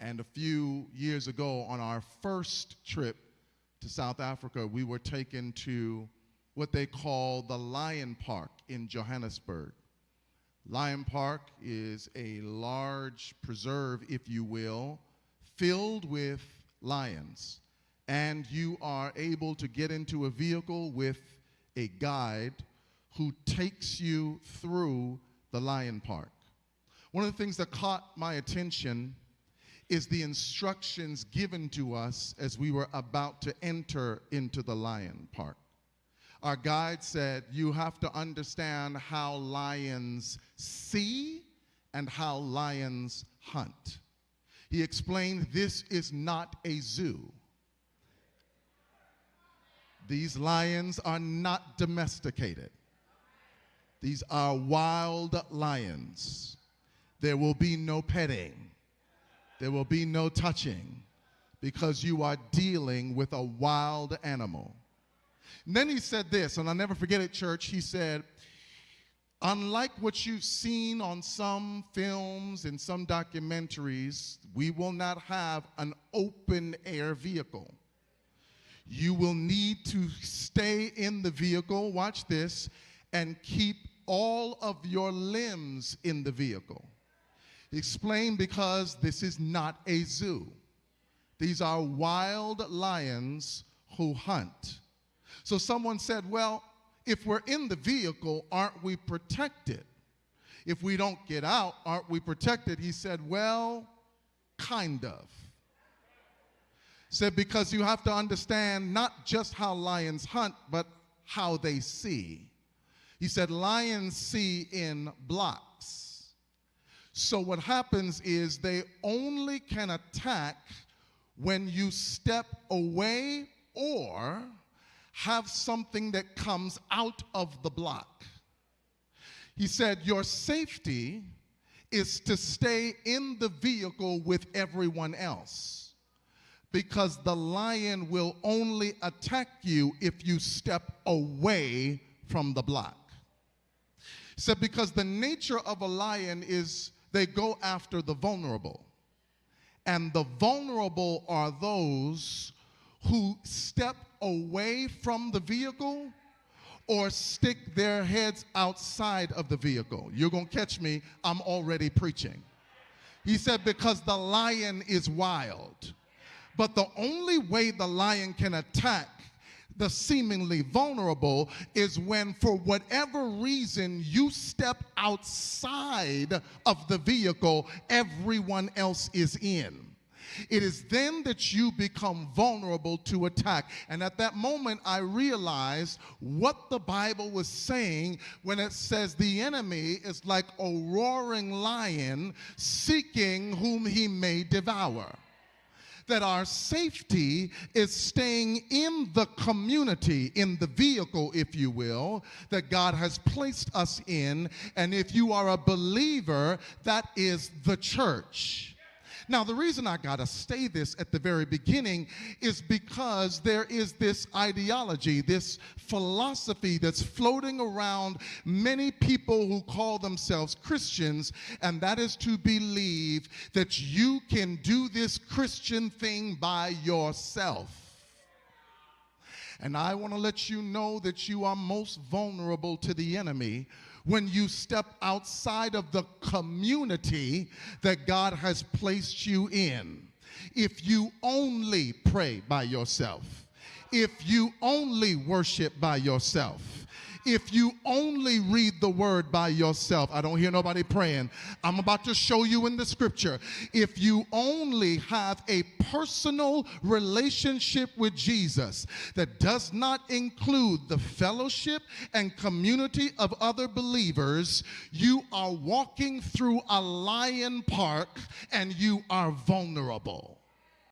And a few years ago, on our first trip to South Africa, we were taken to what they call the Lion Park in Johannesburg. Lion Park is a large preserve, if you will, filled with lions. And you are able to get into a vehicle with a guide who takes you through the Lion Park. One of the things that caught my attention is the instructions given to us as we were about to enter into the Lion Park. Our guide said, you have to understand how lions see and how lions hunt. He explained this is not a zoo. These lions are not domesticated. These are wild lions. There will be no petting. There will be no touching, because you are dealing with a wild animal. And then he said this, and I'll never forget it, church. He said, unlike what you've seen on some films and some documentaries, we will not have an open air vehicle. You will need to stay in the vehicle, watch this, and keep all of your limbs in the vehicle. Explain, because this is not a zoo. These are wild lions who hunt. So someone said, well, if we're in the vehicle, aren't we protected? If we don't get out, aren't we protected? He said, well, kind of. Said, because you have to understand not just how lions hunt, but how they see. He said, lions see in blocks. So what happens is they only can attack when you step away or have something that comes out of the block. He said, your safety is to stay in the vehicle with everyone else, because the lion will only attack you if you step away from the block. He said, because the nature of a lion is they go after the vulnerable. And the vulnerable are those who step away from the vehicle or stick their heads outside of the vehicle. You're going to catch me, I'm already preaching. He said, because the lion is wild. But the only way the lion can attack the seemingly vulnerable is when, for whatever reason, you step outside of the vehicle everyone else is in. It is then that you become vulnerable to attack. And at that moment, I realized what the Bible was saying when it says the enemy is like a roaring lion seeking whom he may devour. That our safety is staying in the community, in the vehicle, if you will, that God has placed us in. And if you are a believer, that is the church. Now, the reason I got to say this at the very beginning is because there is this ideology, this philosophy that's floating around many people who call themselves Christians, and that is to believe that you can do this Christian thing by yourself. And I want to let you know that you are most vulnerable to the enemy when you step outside of the community that God has placed you in. If you only pray by yourself, if you only worship by yourself, if you only read the word by yourself. I don't hear nobody praying. I'm about to show you in the scripture. If you only have a personal relationship with Jesus that does not include the fellowship and community of other believers, you are walking through a lion park and you are vulnerable.